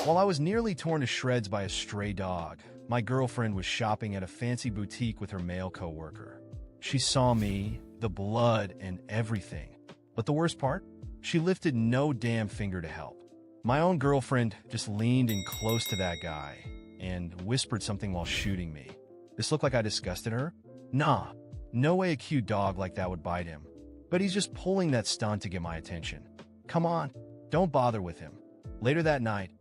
While I was nearly torn to shreds by a stray dog, my girlfriend was shopping at a fancy boutique with her male coworker. She saw me, the blood and everything. But the worst part? She lifted no damn finger to help. My own girlfriend just leaned in close to that guy and whispered something while shooting me. This looked like I disgusted her? Nah, no way a cute dog like that would bite him. But he's just pulling that stunt to get my attention. Come on, don't bother with him. Later that night,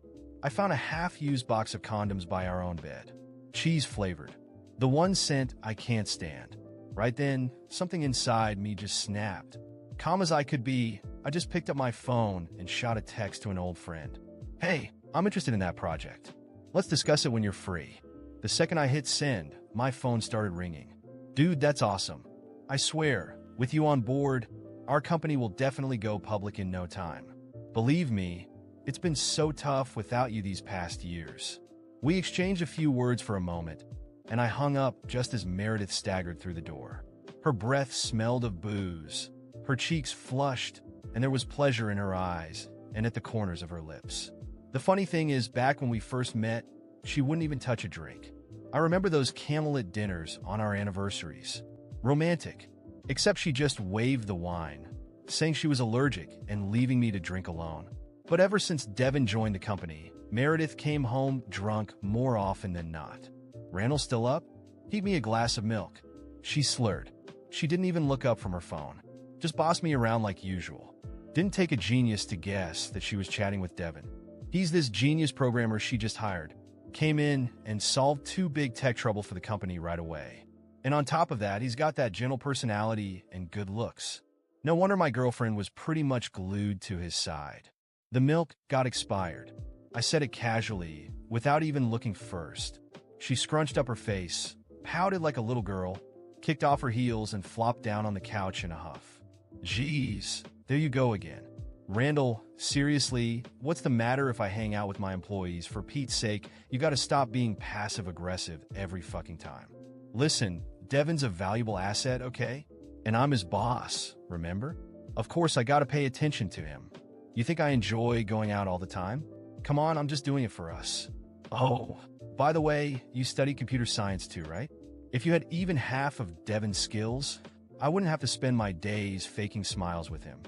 I found a half-used box of condoms by our own bed. Cheese-flavored. The one scent I can't stand. Right then, something inside me just snapped. Calm as I could be, I just picked up my phone and shot a text to an old friend. Hey, I'm interested in that project. Let's discuss it when you're free. The second I hit send, my phone started ringing. Dude, that's awesome. I swear, with you on board, our company will definitely go public in no time. Believe me, it's been so tough without you these past years. We exchanged a few words for a moment, and I hung up just as Meredith staggered through the door. Her breath smelled of booze. Her cheeks flushed, and there was pleasure in her eyes and at the corners of her lips. The funny thing is, back when we first met, she wouldn't even touch a drink. I remember those candlelit dinners on our anniversaries. Romantic, except she just waved the wine, saying she was allergic and leaving me to drink alone. But ever since Devin joined the company, Meredith came home drunk more often than not. Randall still up? Heat me a glass of milk. She slurred. She didn't even look up from her phone. Just bossed me around like usual. Didn't take a genius to guess that she was chatting with Devin. He's this genius programmer she just hired. Came in and solved two big tech trouble for the company right away. And on top of that, he's got that gentle personality and good looks. No wonder my girlfriend was pretty much glued to his side. The milk got expired. I said it casually, without even looking first. She scrunched up her face, pouted like a little girl, kicked off her heels, and flopped down on the couch in a huff. Jeez, there you go again. Randall, seriously, what's the matter if I hang out with my employees? For Pete's sake, you gotta stop being passive-aggressive every fucking time. Listen, Devin's a valuable asset, okay? And I'm his boss, remember? Of course, I gotta pay attention to him. You think I enjoy going out all the time? Come on, I'm just doing it for us. Oh, by the way, you study computer science too, right? If you had even half of Devin's skills, I wouldn't have to spend my days faking smiles with him,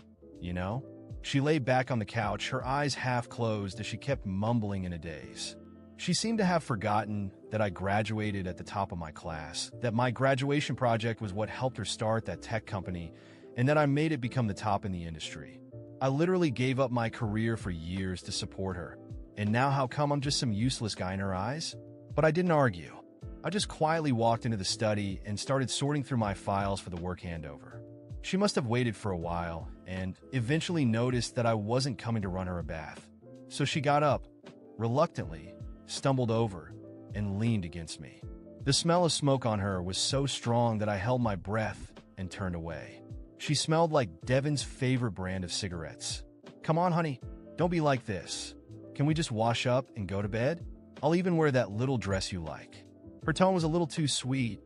you know? She lay back on the couch, her eyes half closed as she kept mumbling in a daze. She seemed to have forgotten that I graduated at the top of my class, that my graduation project was what helped her start that tech company, and that I made it become the top in the industry. I literally gave up my career for years to support her, and now how come I'm just some useless guy in her eyes? But I didn't argue. I just quietly walked into the study and started sorting through my files for the work handover. She must have waited for a while and eventually noticed that I wasn't coming to run her a bath. So she got up, reluctantly, stumbled over, and leaned against me. The smell of smoke on her was so strong that I held my breath and turned away. She smelled like Devin's favorite brand of cigarettes. Come on, honey, don't be like this. Can we just wash up and go to bed? I'll even wear that little dress you like. Her tone was a little too sweet,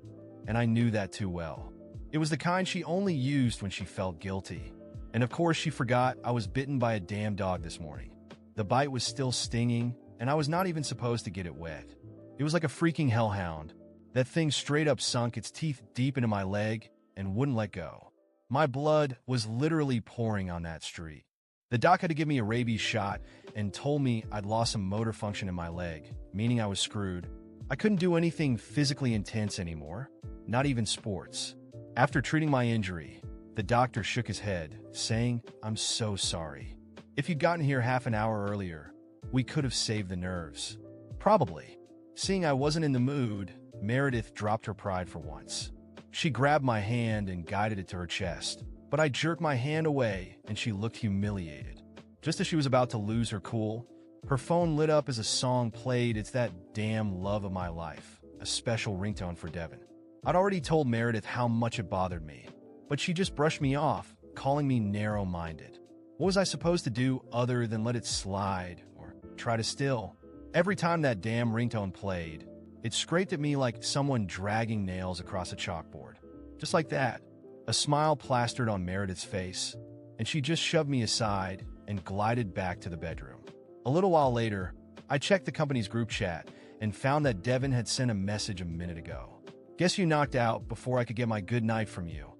and I knew that too well. It was the kind she only used when she felt guilty. And of course, she forgot I was bitten by a damn dog this morning. The bite was still stinging, and I was not even supposed to get it wet. It was like a freaking hellhound. That thing straight up sunk its teeth deep into my leg and wouldn't let go. My blood was literally pouring on that street. The doc had to give me a rabies shot and told me I'd lost some motor function in my leg, meaning I was screwed. I couldn't do anything physically intense anymore, not even sports. After treating my injury, the doctor shook his head, saying, "I'm so sorry. If you'd gotten here half an hour earlier, we could have saved the nerves." Probably. Seeing I wasn't in the mood, Meredith dropped her pride for once. She grabbed my hand and guided it to her chest, but I jerked my hand away and she looked humiliated. Just as she was about to lose her cool, her phone lit up as a song played. It's that damn Love of My Life, a special ringtone for Devin. I'd already told Meredith how much it bothered me, but she just brushed me off, calling me narrow-minded. What was I supposed to do other than let it slide or try to still? Every time that damn ringtone played, it scraped at me like someone dragging nails across a chalkboard. Just like that, a smile plastered on Meredith's face, and she just shoved me aside and glided back to the bedroom. A little while later, I checked the company's group chat and found that Devin had sent a message a minute ago. Guess you knocked out before I could get my good night from you.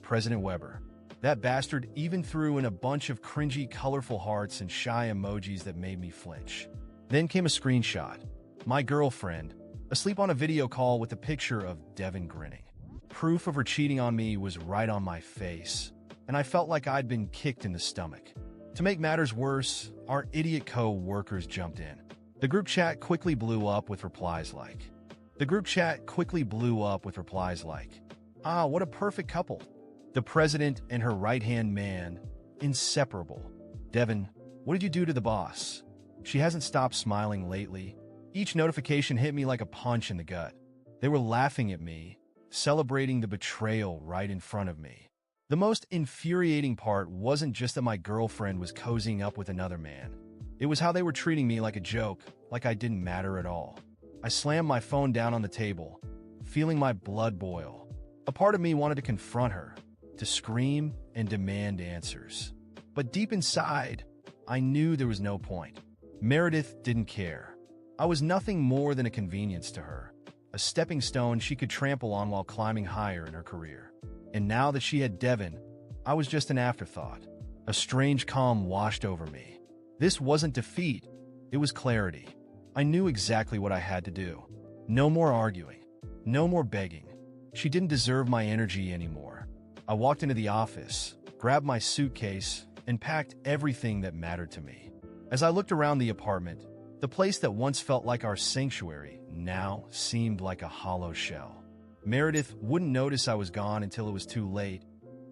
President Weber. That bastard even threw in a bunch of cringy, colorful hearts and shy emojis that made me flinch. Then came a screenshot. My girlfriend, asleep on a video call with a picture of Devin grinning. Proof of her cheating on me was right on my face, and I felt like I'd been kicked in the stomach. To make matters worse, our idiot co-workers jumped in. The group chat quickly blew up with replies like, "Ah, what a perfect couple. The president and her right-hand man, inseparable. Devin, what did you do to the boss? She hasn't stopped smiling lately." Each notification hit me like a punch in the gut. They were laughing at me, celebrating the betrayal right in front of me. The most infuriating part wasn't just that my girlfriend was cozying up with another man. It was how they were treating me like a joke, like I didn't matter at all. I slammed my phone down on the table, feeling my blood boil. A part of me wanted to confront her, to scream and demand answers. But deep inside, I knew there was no point. Meredith didn't care. I was nothing more than a convenience to her, a stepping stone she could trample on while climbing higher in her career. And now that she had Devin, I was just an afterthought. A strange calm washed over me. This wasn't defeat, it was clarity. I knew exactly what I had to do. No more arguing. No more begging. She didn't deserve my energy anymore. I walked into the office, grabbed my suitcase, and packed everything that mattered to me. As I looked around the apartment, the place that once felt like our sanctuary now seemed like a hollow shell. Meredith wouldn't notice I was gone until it was too late,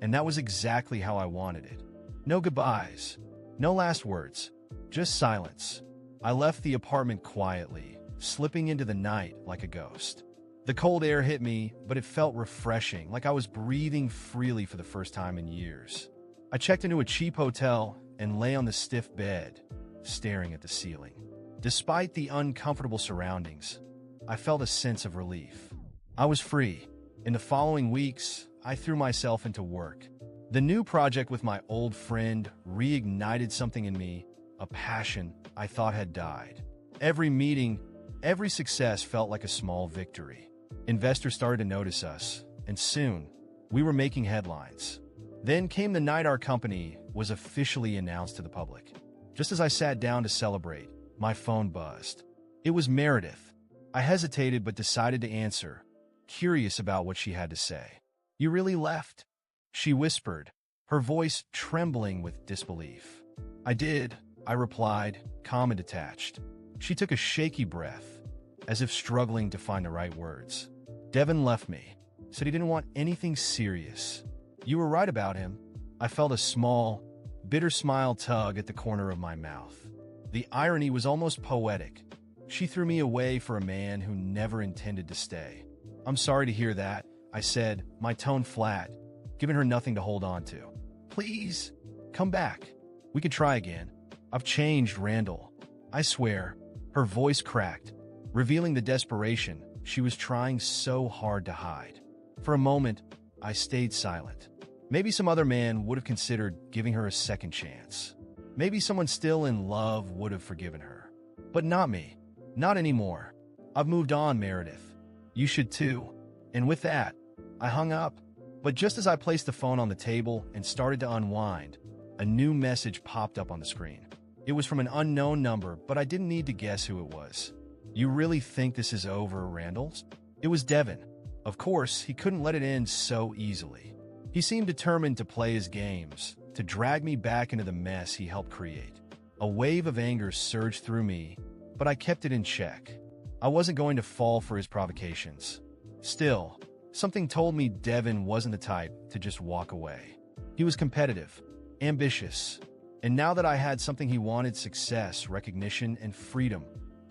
and that was exactly how I wanted it. No goodbyes, no last words, just silence. I left the apartment quietly, slipping into the night like a ghost. The cold air hit me, but it felt refreshing, like I was breathing freely for the first time in years. I checked into a cheap hotel and lay on the stiff bed, staring at the ceiling. Despite the uncomfortable surroundings, I felt a sense of relief. I was free. In the following weeks, I threw myself into work. The new project with my old friend reignited something in me, a passion I thought had died. Every meeting, every success felt like a small victory. Investors started to notice us, and soon, we were making headlines. Then came the night our company was officially announced to the public. Just as I sat down to celebrate, my phone buzzed. It was Meredith. I hesitated but decided to answer, curious about what she had to say. "You really left?" she whispered, her voice trembling with disbelief. "I did," I replied, calm and detached. She took a shaky breath, as if struggling to find the right words. "Devin left me, said he didn't want anything serious. You were right about him." I felt a small, bitter smile tug at the corner of my mouth. The irony was almost poetic. She threw me away for a man who never intended to stay. "I'm sorry to hear that," I said, my tone flat, giving her nothing to hold on to. "Please, come back. We could try again. I've changed, Randall. I swear." Her voice cracked, revealing the desperation she was trying so hard to hide. For a moment, I stayed silent. Maybe some other man would have considered giving her a second chance. Maybe someone still in love would have forgiven her. But not me. Not anymore. I've moved on, Meredith. You should too. And with that, I hung up. But just as I placed the phone on the table and started to unwind, a new message popped up on the screen. It was from an unknown number, but I didn't need to guess who it was. "You really think this is over, Randalls?" It was Devin. Of course, he couldn't let it end so easily. He seemed determined to play his games, to drag me back into the mess he helped create. A wave of anger surged through me, but I kept it in check. I wasn't going to fall for his provocations. Still, something told me Devin wasn't the type to just walk away. He was competitive, ambitious, and now that I had something he wanted, success, recognition, and freedom,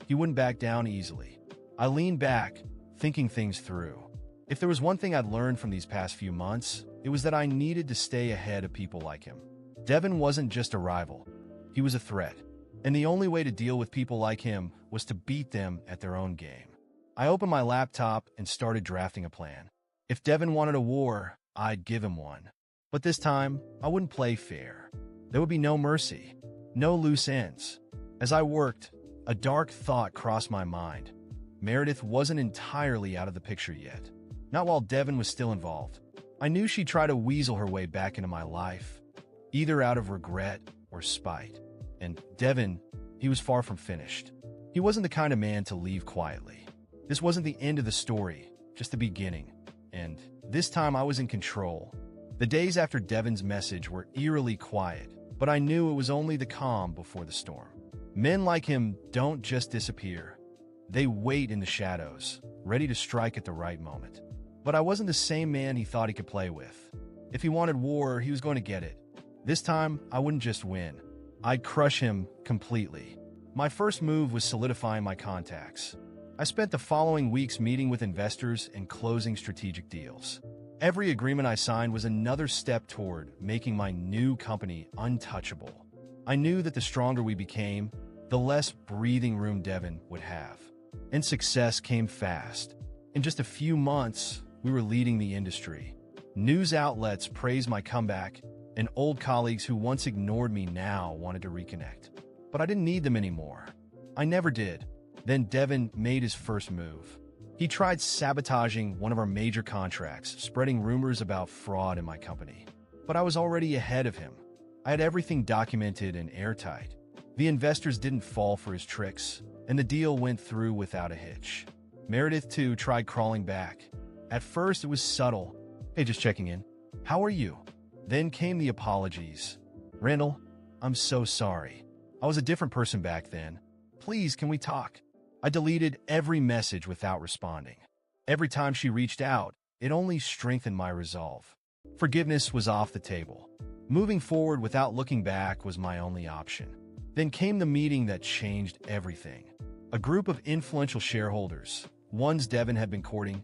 he wouldn't back down easily. I leaned back, thinking things through. If there was one thing I'd learned from these past few months, it was that I needed to stay ahead of people like him. Devin wasn't just a rival. He was a threat. And the only way to deal with people like him was to beat them at their own game. I opened my laptop and started drafting a plan. If Devin wanted a war, I'd give him one. But this time, I wouldn't play fair. There would be no mercy, no loose ends. As I worked, A dark thought crossed my mind. Meredith wasn't entirely out of the picture yet. Not while Devin was still involved. I knew she'd try to weasel her way back into my life, either out of regret or spite. And Devin, he was far from finished. He wasn't the kind of man to leave quietly. This wasn't the end of the story, just the beginning. And this time I was in control. The days after Devin's message were eerily quiet, but I knew it was only the calm before the storm. Men like him don't just disappear. They wait in the shadows, ready to strike at the right moment. But I wasn't the same man he thought he could play with. If he wanted war, he was going to get it. This time, I wouldn't just win. I'd crush him completely. My first move was solidifying my contacts. I spent the following weeks meeting with investors and closing strategic deals. Every agreement I signed was another step toward making my new company untouchable. I knew that the stronger we became, the less breathing room Devin would have. And success came fast. In just a few months, we were leading the industry. News outlets praised my comeback, and old colleagues who once ignored me now wanted to reconnect. But I didn't need them anymore. I never did. Then Devin made his first move. He tried sabotaging one of our major contracts, spreading rumors about fraud in my company. But I was already ahead of him. I had everything documented and airtight. The investors didn't fall for his tricks, and the deal went through without a hitch. Meredith, too, tried crawling back. At first, it was subtle. Hey, just checking in. How are you? Then came the apologies. Randall, I'm so sorry. I was a different person back then. Please, can we talk? I deleted every message without responding. Every time she reached out, it only strengthened my resolve. Forgiveness was off the table. Moving forward without looking back was my only option. Then came the meeting that changed everything. A group of influential shareholders, ones Devin had been courting,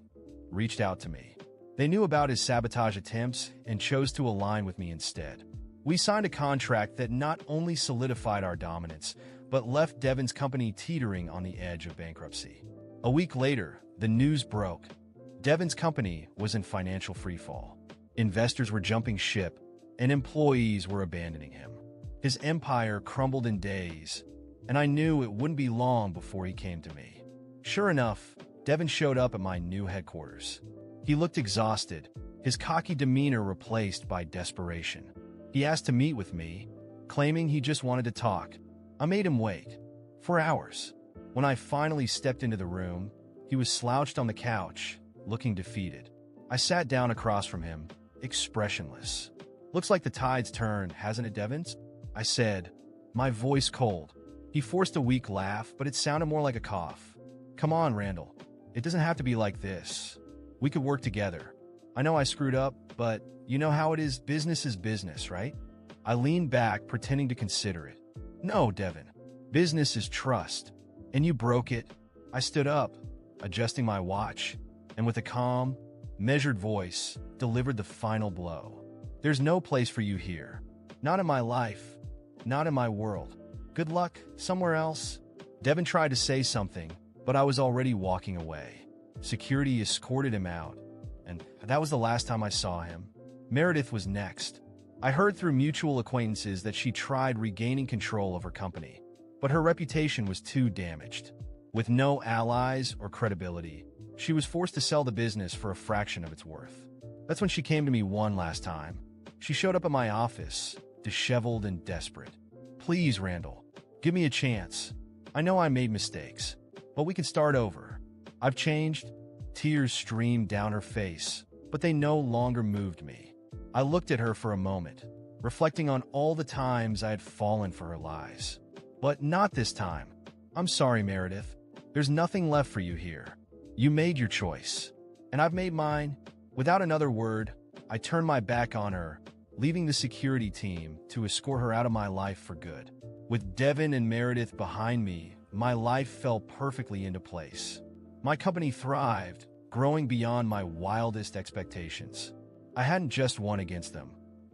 reached out to me. They knew about his sabotage attempts and chose to align with me instead. We signed a contract that not only solidified our dominance, but left Devin's company teetering on the edge of bankruptcy. A week later, the news broke. Devin's company was in financial freefall. Investors were jumping ship, and employees were abandoning him. His empire crumbled in days, and I knew it wouldn't be long before he came to me. Sure enough, Devin showed up at my new headquarters. He looked exhausted, his cocky demeanor replaced by desperation. He asked to meet with me, claiming he just wanted to talk. I made him wait. For hours. When I finally stepped into the room, he was slouched on the couch, looking defeated. I sat down across from him, expressionless. Looks like the tide's turned, hasn't it, Devins? I said, my voice cold. He forced a weak laugh, but it sounded more like a cough. Come on, Randall. It doesn't have to be like this. We could work together. I know I screwed up, but you know how it is, business is business, right? I leaned back, pretending to consider it. No, Devin. Business is trust. And you broke it. I stood up, adjusting my watch, and with a calm, measured voice, delivered the final blow. There's no place for you here. Not in my life. Not in my world. Good luck somewhere else. Devin tried to say something, but I was already walking away. Security escorted him out, and that was the last time I saw him. Meredith was next. I heard through mutual acquaintances that she tried regaining control of her company, but her reputation was too damaged. With no allies or credibility, she was forced to sell the business for a fraction of its worth. That's when she came to me one last time. She showed up at my office, disheveled and desperate. Please, Randall, give me a chance. I know I made mistakes, but we can start over. I've changed. Tears streamed down her face, but they no longer moved me. I looked at her for a moment, reflecting on all the times I had fallen for her lies. But not this time. I'm sorry, Meredith. There's nothing left for you here. You made your choice, and I've made mine. Without another word, I turned my back on her, leaving the security team to escort her out of my life for good. With Devin and Meredith behind me, my life fell perfectly into place. My company thrived, growing beyond my wildest expectations. I hadn't just won against them.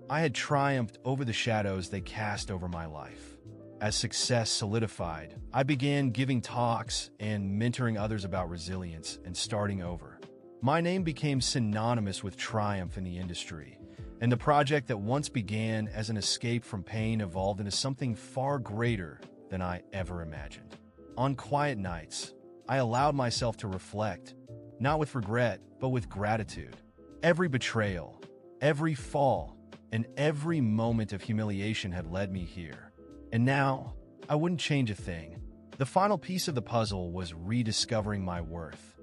I had triumphed over the shadows they cast over my life. As success solidified, I began giving talks and mentoring others about resilience and starting over. My name became synonymous with triumph in the industry, and the project that once began as an escape from pain evolved into something far greater than I ever imagined. On quiet nights, I allowed myself to reflect, not with regret, but with gratitude. Every betrayal, every fall, and every moment of humiliation had led me here. And now, I wouldn't change a thing. The final piece of the puzzle was rediscovering my worth.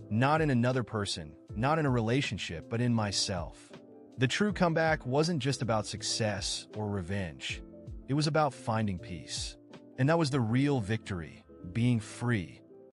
Not in another person, not in a relationship, but in myself. The true comeback wasn't just about success or revenge. It was about finding peace. And that was the real victory, being free,